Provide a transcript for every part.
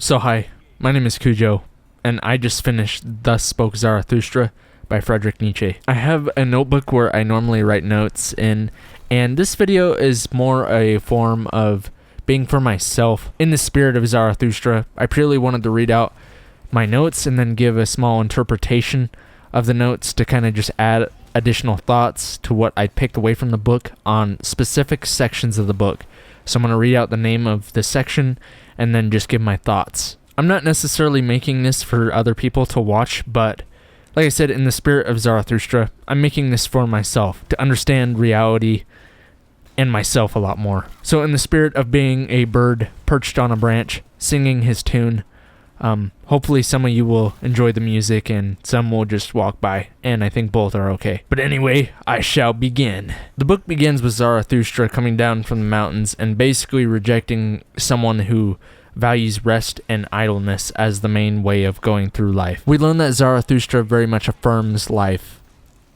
So hi, my name is Cujo, and I just finished Thus Spoke Zarathustra by Friedrich Nietzsche. I have a notebook where I normally write notes in, and this video is more a form of being for myself. In the spirit of Zarathustra, I purely wanted to read out my notes and then give a small interpretation of the notes to kind of just add additional thoughts to what I picked away from the book on specific sections of the book. So I'm going to read out the name of the section and then just give my thoughts. I'm not necessarily making this for other people to watch, but like I said, in the spirit of Zarathustra, I'm making this for myself, to understand reality and myself a lot more. So in the spirit of being a bird perched on a branch, singing his tune, hopefully some of you will enjoy the music and some will just walk by, and I think both are okay. But anyway, I shall begin. The book begins with Zarathustra coming down from the mountains and basically rejecting someone who values rest and idleness as the main way of going through life. We learn that Zarathustra very much affirms life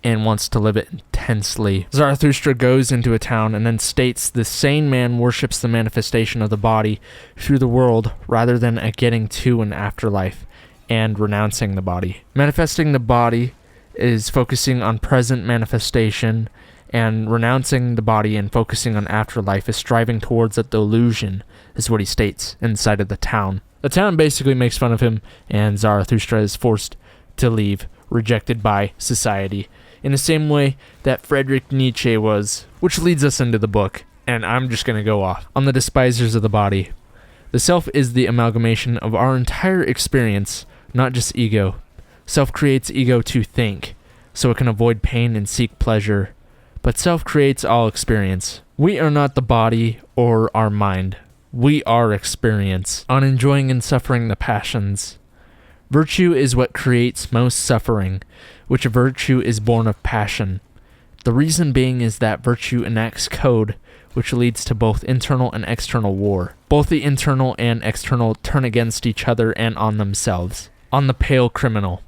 and wants to live it intensely. Zarathustra goes into a town and then states the sane man worships the manifestation of the body through the world rather than a getting to an afterlife and renouncing the body. Manifesting the body is focusing on present manifestation, and renouncing the body and focusing on afterlife is striving towards a delusion, is what he states inside of the town. The town basically makes fun of him, and Zarathustra is forced to leave, rejected by society, in the same way that Friedrich Nietzsche was, which leads us into the book, and I'm just going to go off on the despisers of the body. The self is the amalgamation of our entire experience, not just ego. Self creates ego to think, so it can avoid pain and seek pleasure. But self creates all experience. We are not the body or our mind. We are experience, on enjoying and suffering the passions. Virtue is what creates most suffering, which a virtue is born of passion. The reason being is that virtue enacts code, which leads to both internal and external war. Both the internal and external turn against each other and on themselves. On the pale criminal.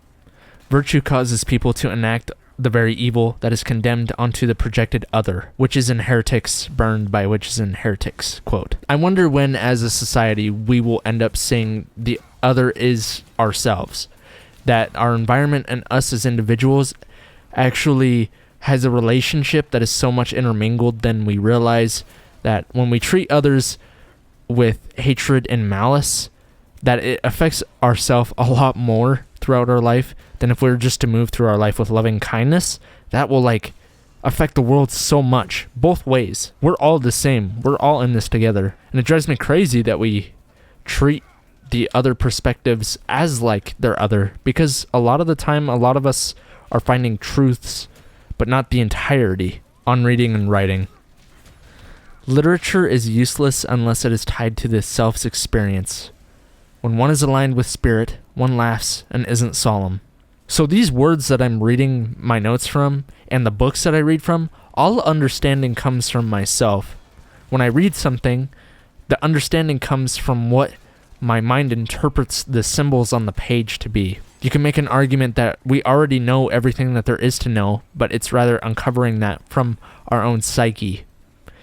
Virtue causes people to enact the very evil that is condemned onto the projected other, witches and heretics burned by witches and heretics, quote. I wonder when, as a society, we will end up saying the other is ourselves, that our environment and us as individuals actually has a relationship that is so much intermingled than we realize, that when we treat others with hatred and malice, that it affects ourselves a lot more throughout our life than if we were just to move through our life with loving kindness. That will affect the world so much, both ways. We're all the same. We're all in this together. And it drives me crazy that we treat the other perspectives as like they're other, because a lot of the time, a lot of us are finding truths, but not the entirety, on reading and writing. Literature is useless unless it is tied to the self's experience. When one is aligned with spirit, one laughs and isn't solemn. So these words that I'm reading my notes from, and the books that I read from, all understanding comes from myself. When I read something, the understanding comes from what my mind interprets the symbols on the page to be. You can make an argument that we already know everything that there is to know, but it's rather uncovering that from our own psyche.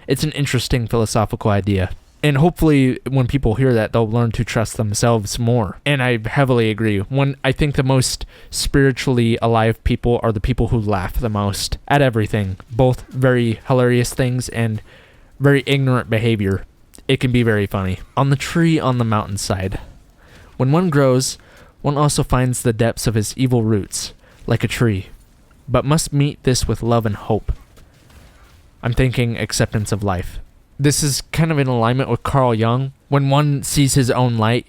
It's an interesting philosophical idea. And hopefully when people hear that, they'll learn to trust themselves more. And I heavily agree. I think the most spiritually alive people are the people who laugh the most at everything. Both very hilarious things and very ignorant behavior. It can be very funny. On the tree on the mountainside. When one grows, one also finds the depths of his evil roots, like a tree, but must meet this with love and hope. I'm thinking acceptance of life. This is kind of in alignment with Carl Jung. When one sees his own light,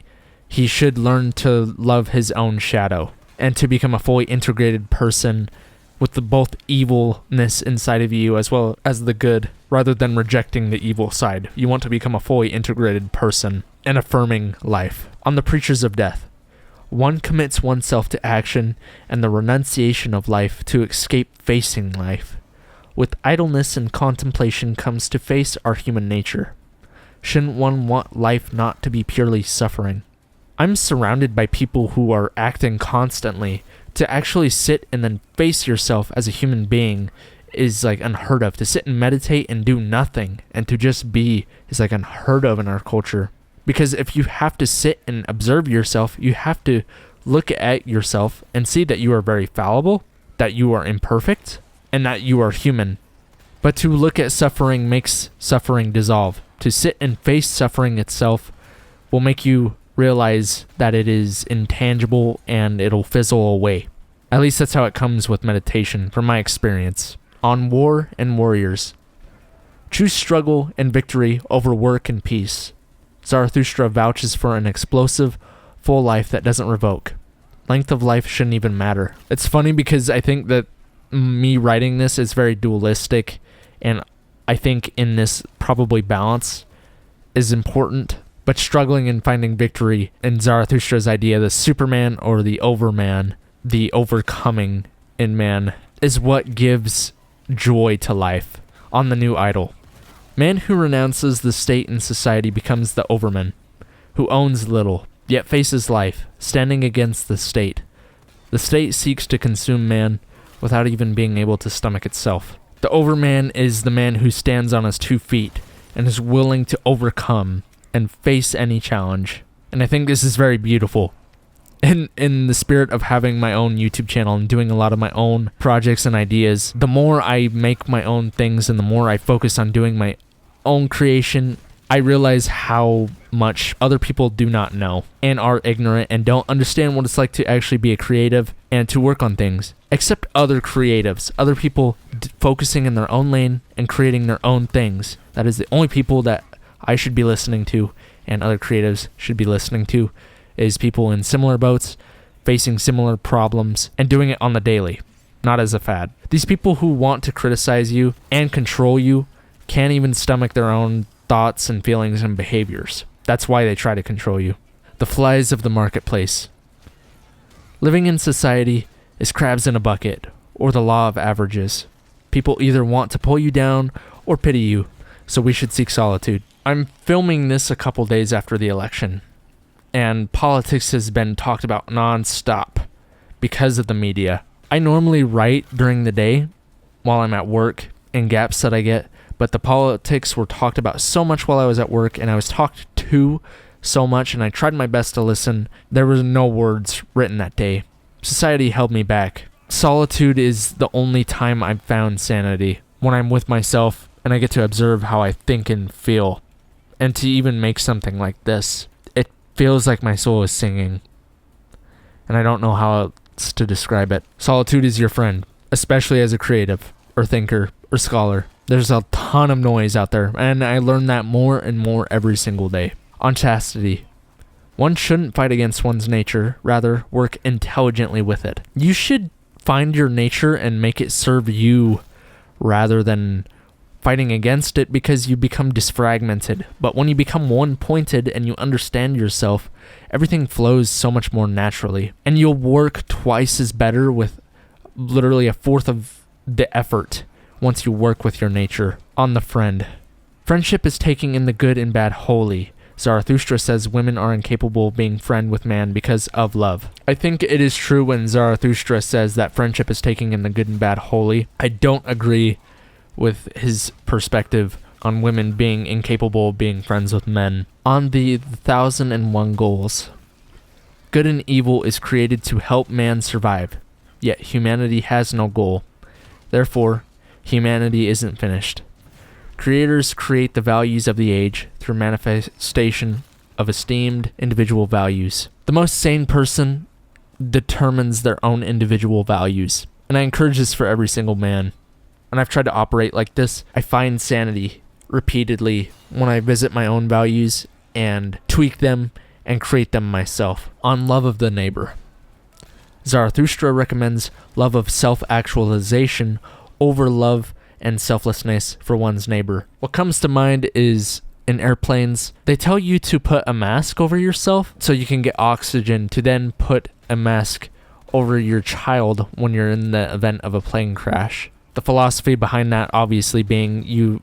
he should learn to love his own shadow and to become a fully integrated person with both evilness inside of you as well as the good, rather than rejecting the evil side. You want to become a fully integrated person and affirming life. On the preachers of death. One commits oneself to action and the renunciation of life to escape facing life. With idleness and contemplation comes to face our human nature. Shouldn't one want life not to be purely suffering? I'm surrounded by people who are acting constantly. To actually sit and then face yourself as a human being is unheard of. To sit and meditate and do nothing and to just be is unheard of in our culture. Because if you have to sit and observe yourself, you have to look at yourself and see that you are very fallible, that you are imperfect, and that you are human. But to look at suffering makes suffering dissolve. To sit and face suffering itself will make you realize that it is intangible and it'll fizzle away. At least that's how it comes with meditation, from my experience. On War and Warriors. Choose struggle and victory over work and peace. Zarathustra vouches for an explosive, full life that doesn't revoke. Length of life shouldn't even matter. It's funny because I think that me writing this is very dualistic, and I think in this probably balance is important, but struggling and finding victory in Zarathustra's idea, the Superman or the Overman, the overcoming in man, is what gives joy to life. On the new idol. Man who renounces the state and society becomes the Overman, who owns little, yet faces life, standing against the state. The state seeks to consume man without even being able to stomach itself. The Overman is the man who stands on his 2 feet and is willing to overcome and face any challenge. And I think this is very beautiful. In the spirit of having my own YouTube channel and doing a lot of my own projects and ideas, the more I make my own things and the more I focus on doing my own creation, I realize how much other people do not know and are ignorant and don't understand what it's like to actually be a creative and to work on things. Except other creatives, other people focusing in their own lane and creating their own things. That is the only people that I should be listening to and other creatives should be listening to, is people in similar boats, facing similar problems, and doing it on the daily, not as a fad. These people who want to criticize you and control you can't even stomach their own thoughts and feelings and behaviors. That's why they try to control you. The flies of the marketplace. Living in society is crabs in a bucket, or the law of averages. People either want to pull you down or pity you, so we should seek solitude. I'm filming this a couple days after the election, and politics has been talked about non-stop because of the media. I normally write during the day while I'm at work in gaps that I get, but the politics were talked about so much while I was at work, and I was talked to so much, and I tried my best to listen. There was no words written that day. Society held me back. Solitude is the only time I've found sanity, when I'm with myself and I get to observe how I think and feel. And to even make something like this, it feels like my soul is singing. And I don't know how else to describe it. Solitude is your friend, especially as a creative, or thinker, or scholar. There's a ton of noise out there, and I learn that more and more every single day. On chastity. One shouldn't fight against one's nature, rather work intelligently with it. You should find your nature and make it serve you rather than fighting against it, because you become disfragmented. But when you become one-pointed and you understand yourself, everything flows so much more naturally. And you'll work twice as better with literally a fourth of the effort once you work with your nature. On the friend. Friendship is taking in the good and bad wholly. Zarathustra says women are incapable of being friend with man because of love. I think it is true when Zarathustra says that friendship is taking in the good and bad wholly. I don't agree with his perspective on women being incapable of being friends with men. On the 1001 goals. Good and evil is created to help man survive, yet humanity has no goal. Therefore, humanity isn't finished. Creators create the values of the age through manifestation of esteemed individual values. The most sane person determines their own individual values, and I encourage this for every single man. And I've tried to operate like this. I find sanity repeatedly when I visit my own values and tweak them and create them myself. On love of the neighbor. Zarathustra recommends love of self-actualization over love and selflessness for one's neighbor. What comes to mind is in airplanes, they tell you to put a mask over yourself so you can get oxygen, to then put a mask over your child when you're in the event of a plane crash. The philosophy behind that obviously being you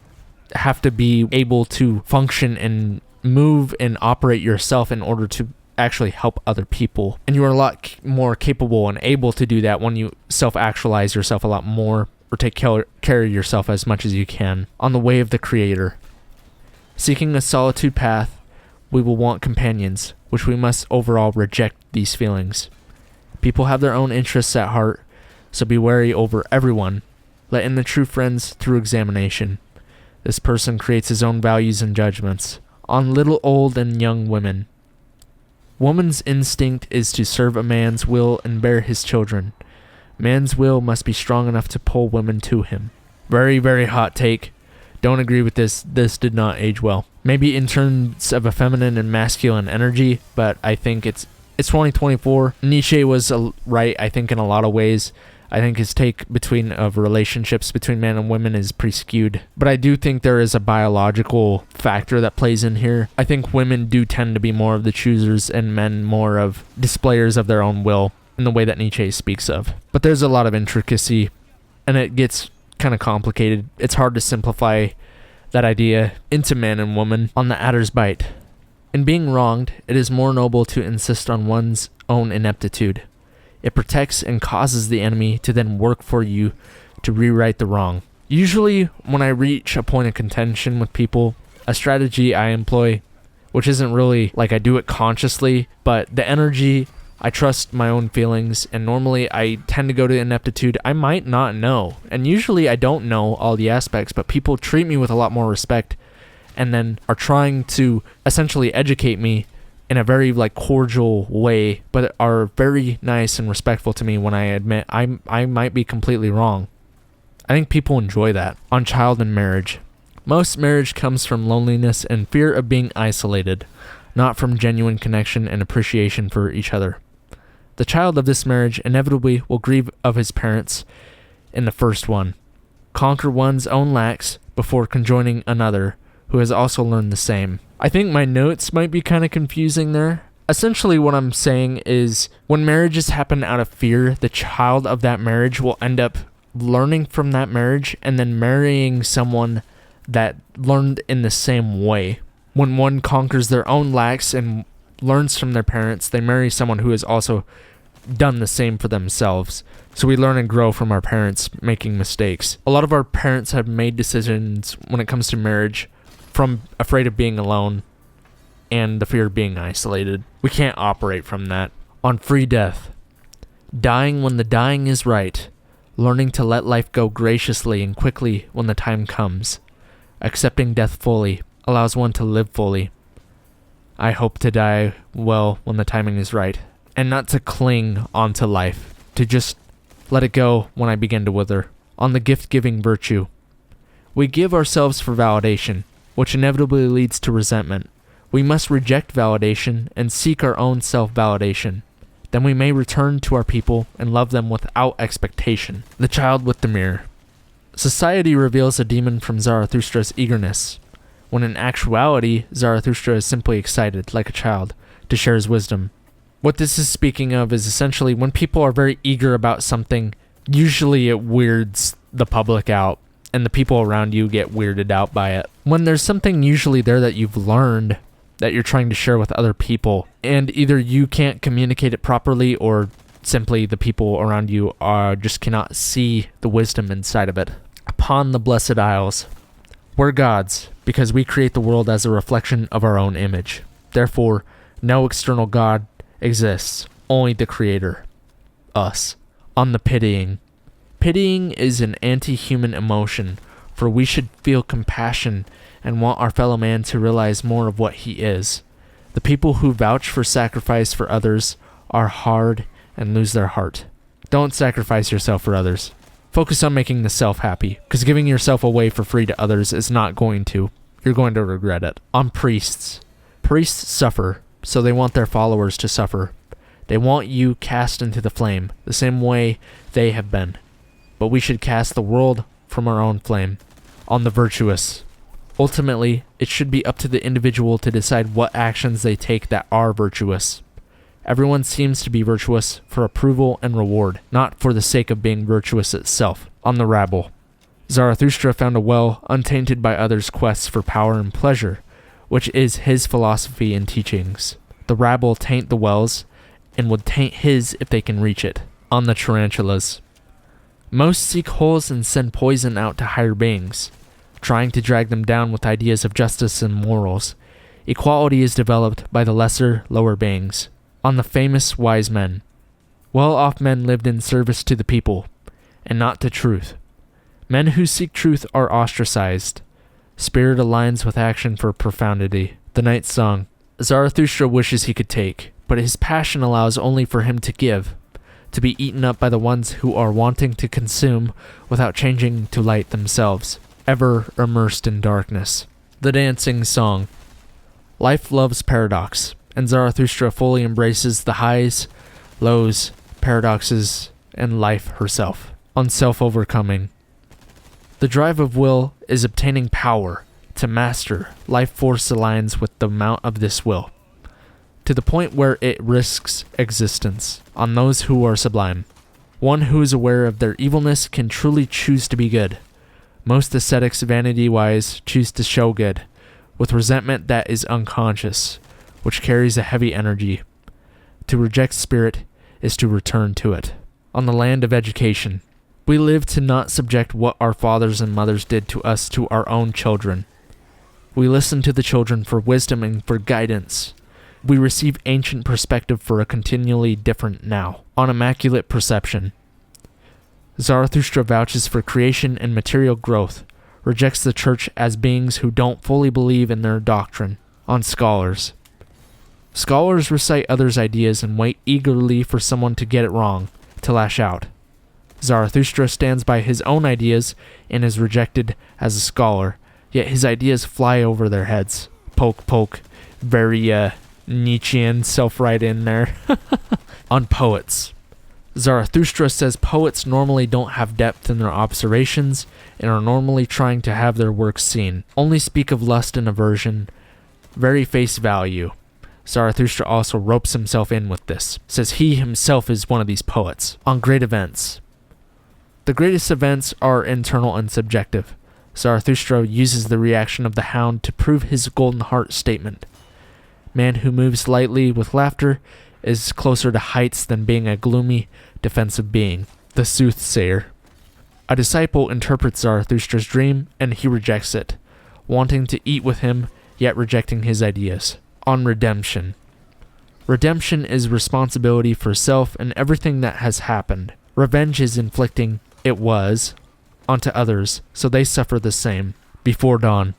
have to be able to function and move and operate yourself in order to actually help other people. And you are a lot more capable and able to do that when you self-actualize yourself a lot more, or take care of yourself as much as you can. On the way of the creator. Seeking a solitude path we will want companions, which we must overall reject these feelings. People have their own interests at heart, so be wary over everyone. Let in the true friends through examination. This person creates his own values and judgments. On little, old, and young women. Woman's instinct is to serve a man's will and bear his children. Man's will must be strong enough to pull women to him. Very, very hot take. Don't agree with this. This did not age well. Maybe in terms of a feminine and masculine energy, but I think it's 2024. Nietzsche was right, I think, in a lot of ways. I think his take of relationships between men and women is pretty skewed. But I do think there is a biological factor that plays in here. I think women do tend to be more of the choosers and men more of displayers of their own will in the way that Nietzsche speaks of. But there's a lot of intricacy, and it gets kind of complicated. It's hard to simplify that idea into man and woman on the adder's bite. In being wronged, it is more noble to insist on one's own ineptitude. It protects and causes the enemy to then work for you to rewrite the wrong. Usually, when I reach a point of contention with people, a strategy I employ, which isn't really like I do it consciously, but the energy, I trust my own feelings, and normally I tend to go to ineptitude. I might not know, and usually I don't know all the aspects, but people treat me with a lot more respect and then are trying to essentially educate me in a very cordial way, but are very nice and respectful to me when I admit I might be completely wrong. I think people enjoy that. On child and marriage. Most marriage comes from loneliness and fear of being isolated, not from genuine connection and appreciation for each other. The child of this marriage inevitably will grieve of his parents in the first one, conquer one's own lacks before conjoining another who has also learned the same. I think my notes might be kind of confusing there. Essentially what I'm saying is when marriages happen out of fear, the child of that marriage will end up learning from that marriage and then marrying someone that learned in the same way. When one conquers their own lacks and learns from their parents, they marry someone who has also done the same for themselves. So we learn and grow from our parents making mistakes. A lot of our parents have made decisions when it comes to marriage from afraid of being alone and the fear of being isolated. We can't operate from that. On free death. Dying when the dying is right. Learning to let life go graciously and quickly when the time comes. Accepting death fully allows one to live fully. I hope to die well when the timing is right. And not to cling onto life. To just let it go when I begin to wither. On the gift-giving virtue. We give ourselves for validation, which inevitably leads to resentment. We must reject validation and seek our own self-validation. Then we may return to our people and love them without expectation. The child with the mirror. Society reveals a demon from Zarathustra's eagerness, when in actuality, Zarathustra is simply excited, like a child, to share his wisdom. What this is speaking of is essentially when people are very eager about something, usually it weirds the public out, and the people around you get weirded out by it. When there's something usually there that you've learned that you're trying to share with other people, and either you can't communicate it properly or simply the people around you just cannot see the wisdom inside of it. Upon the Blessed Isles. We're gods, because we create the world as a reflection of our own image. Therefore, no external God exists, only the Creator, us. On the pitying. Pitying is an anti-human emotion, for we should feel compassion and want our fellow man to realize more of what he is. The people who vouch for sacrifice for others are hard and lose their heart. Don't sacrifice yourself for others. Focus on making the self happy, because giving yourself away for free to others is not going to. You're going to regret it. On priests. Priests suffer, so they want their followers to suffer. They want you cast into the flame, the same way they have been. But we should cast the world from our own flame. On the virtuous. Ultimately, it should be up to the individual to decide what actions they take that are virtuous. Everyone seems to be virtuous for approval and reward, not for the sake of being virtuous itself. On the rabble. Zarathustra found a well untainted by others' quests for power and pleasure, which is his philosophy and teachings. The rabble taint the wells, and would taint his if they can reach it. On the tarantulas. Most seek holes and send poison out to higher beings, trying to drag them down with ideas of justice and morals. Equality is developed by the lesser, lower beings. On the famous wise men. Well-off men lived in service to the people, and not to truth. Men who seek truth are ostracized. Spirit aligns with action for profundity. The Night Song. Zarathustra wishes he could take, but his passion allows only for him to give, to be eaten up by the ones who are wanting to consume without changing to light themselves, ever immersed in darkness. The Dancing Song. Life loves paradox, and Zarathustra fully embraces the highs, lows, paradoxes, and life herself. On self-overcoming. The drive of will is obtaining power to master. Life force aligns with the amount of this will, to the point where it risks existence on those who are sublime. One who is aware of their evilness can truly choose to be good. Most ascetics, vanity-wise, choose to show good, with resentment that is unconscious, which carries a heavy energy. To reject spirit is to return to it. On the land of education. We live to not subject what our fathers and mothers did to us to our own children. We listen to the children for wisdom and for guidance. We receive ancient perspective for a continually different now. On immaculate perception. Zarathustra vouches for creation and material growth, rejects the church as beings who don't fully believe in their doctrine. On scholars. Scholars recite others' ideas and wait eagerly for someone to get it wrong, to lash out. Zarathustra stands by his own ideas and is rejected as a scholar, yet his ideas fly over their heads. Poke, poke. Very, Nietzschean self-right in there. On poets. Zarathustra says poets normally don't have depth in their observations and are normally trying to have their works seen. Only speak of lust and aversion. Very face value. Zarathustra also ropes himself in with this, says he himself is one of these poets. On great events. The greatest events are internal and subjective. Zarathustra uses the reaction of the hound to prove his golden heart statement. Man who moves lightly with laughter is closer to heights than being a gloomy, defensive being. The soothsayer. A disciple interprets Zarathustra's dream and he rejects it, wanting to eat with him, yet rejecting his ideas. On redemption. Redemption is responsibility for self and everything that has happened. Revenge is inflicting it was onto others, so they suffer the same. Before dawn.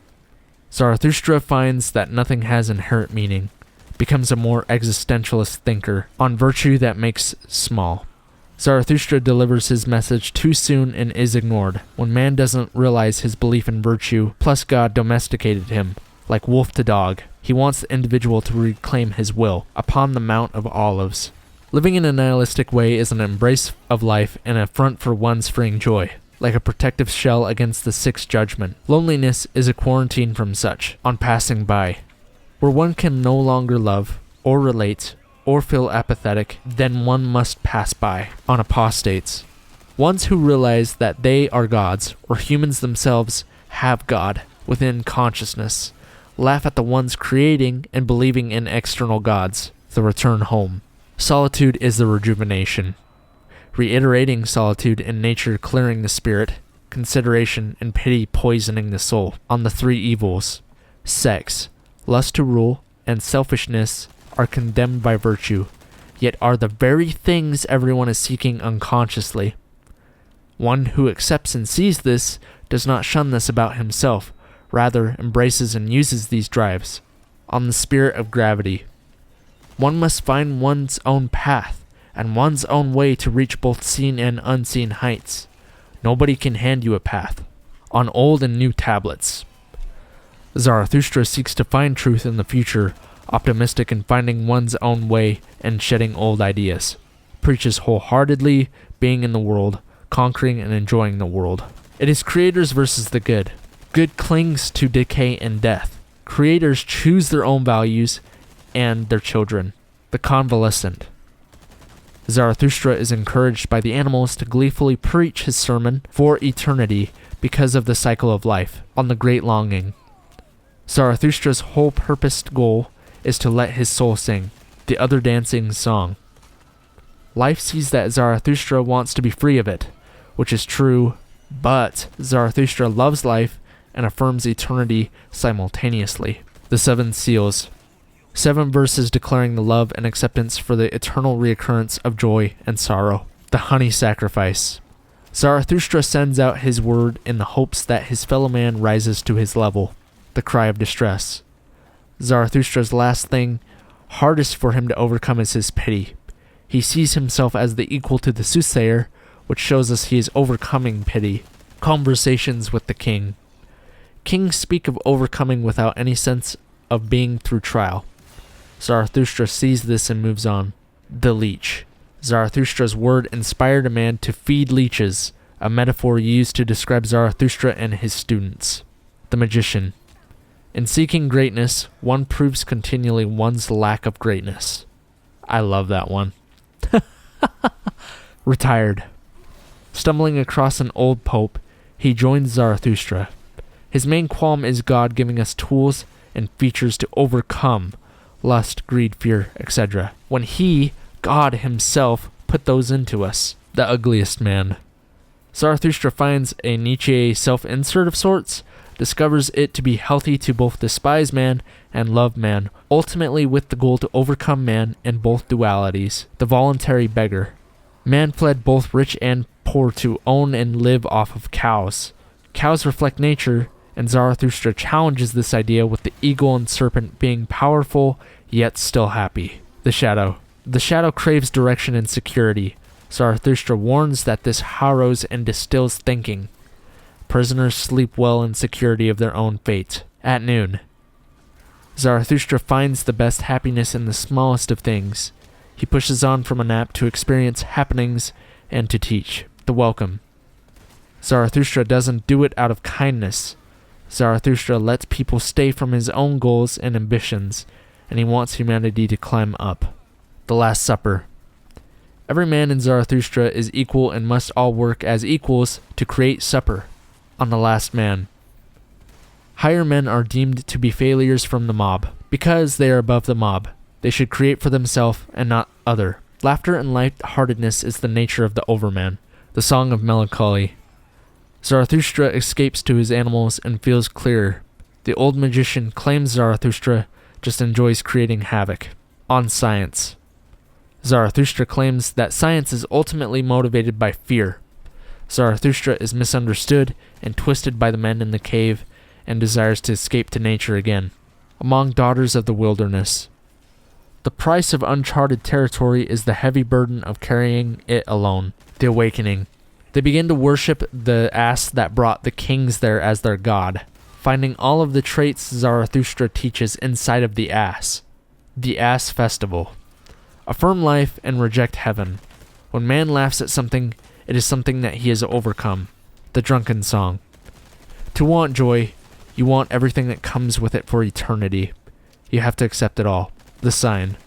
Zarathustra finds that nothing has inherent meaning, becomes a more existentialist thinker on virtue that makes small. Zarathustra delivers his message too soon and is ignored. When man doesn't realize his belief in virtue, plus God domesticated him, like wolf to dog. He wants the individual to reclaim his will upon the Mount of Olives. Living in a nihilistic way is an embrace of life and a front for one's freeing joy, like a protective shell against the sixth judgment. Loneliness is a quarantine from such, on passing by. Where one can no longer love, or relate, or feel apathetic, then one must pass by. On apostates. Ones who realize that they are gods, or humans themselves have God within consciousness. Laugh at the ones creating and believing in external gods. The return home. Solitude is the rejuvenation. Reiterating solitude in nature clearing the spirit. Consideration and pity poisoning the soul. On the three evils. Sex, lust to rule, and selfishness are condemned by virtue, yet are the very things everyone is seeking unconsciously. One who accepts and sees this does not shun this about himself, rather embraces and uses these drives. On the spirit of gravity. One must find one's own path, and one's own way to reach both seen and unseen heights. Nobody can hand you a path. On old and new tablets. Zarathustra seeks to find truth in the future, optimistic in finding one's own way and shedding old ideas. Preaches wholeheartedly, being in the world, conquering and enjoying the world. It is creators versus the good. Good clings to decay and death. Creators choose their own values and their children. The convalescent. Zarathustra is encouraged by the animals to gleefully preach his sermon for eternity because of the cycle of life, on the great longing. Zarathustra's whole purposed goal is to let his soul sing, the other dancing song. Life sees that Zarathustra wants to be free of it, which is true, but Zarathustra loves life and affirms eternity simultaneously. The Seven Seals. 7 verses declaring the love and acceptance for the eternal reoccurrence of joy and sorrow. The Honey Sacrifice. Zarathustra sends out his word in the hopes that his fellow man rises to his level. The Cry of Distress. Zarathustra's last thing, hardest for him to overcome, is his pity. He sees himself as the equal to the soothsayer, which shows us he is overcoming pity. Conversations with the King. Kings speak of overcoming without any sense of being through trial. Zarathustra sees this and moves on. The Leech. Zarathustra's word inspired a man to feed leeches, a metaphor used to describe Zarathustra and his students. The Magician. In seeking greatness, one proves continually one's lack of greatness. I love that one. Retired. Stumbling across an old pope, he joins Zarathustra. His main qualm is God giving us tools and features to overcome lust, greed, fear, etc. when he, God himself, put those into us. The Ugliest Man. Zarathustra finds a Nietzsche self-insert of sorts, discovers it to be healthy to both despise man and love man, ultimately with the goal to overcome man in both dualities. The Voluntary Beggar. Man fled both rich and poor to own and live off of cows. Cows reflect nature, and Zarathustra challenges this idea with the eagle and serpent being powerful yet still happy. The Shadow. The shadow craves direction and security. Zarathustra warns that this harrows and distills thinking. Prisoners sleep well in security of their own fate. At noon. Zarathustra finds the best happiness in the smallest of things. He pushes on from a nap to experience happenings and to teach. The Welcome. Zarathustra doesn't do it out of kindness. Zarathustra lets people stay from his own goals and ambitions, and he wants humanity to climb up. The Last Supper. Every man in Zarathustra is equal and must all work as equals to create supper. On the Last Man. Higher men are deemed to be failures from the mob. Because they are above the mob, they should create for themselves and not other. Laughter and light-heartedness is the nature of the Overman. The Song of Melancholy. Zarathustra escapes to his animals and feels clearer. The old magician claims Zarathustra just enjoys creating havoc. On Science. Zarathustra claims that science is ultimately motivated by fear. Zarathustra is misunderstood and twisted by the men in the cave and desires to escape to nature again. Among Daughters of the Wilderness. The price of uncharted territory is the heavy burden of carrying it alone. The Awakening. They begin to worship the ass that brought the kings there as their god, finding all of the traits Zarathustra teaches inside of the ass. The Ass Festival. Affirm life and reject heaven. When man laughs at something, it is something that he has overcome. The Drunken Song. To want joy, you want everything that comes with it for eternity. You have to accept it all. The Sign.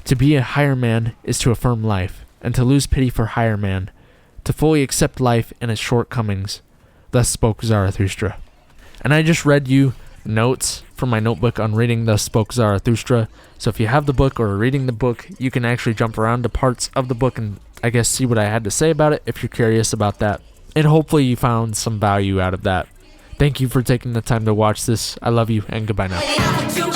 To be a higher man is to affirm life, and to lose pity for higher man, to fully accept life and its shortcomings. Thus spoke Zarathustra. And I just read you notes from my notebook on reading Thus Spoke Zarathustra. So if you have the book or are reading the book, you can actually jump around to parts of the book and I guess see what I had to say about it if you're curious about that. And hopefully you found some value out of that. Thank you for taking the time to watch this. I love you and goodbye now.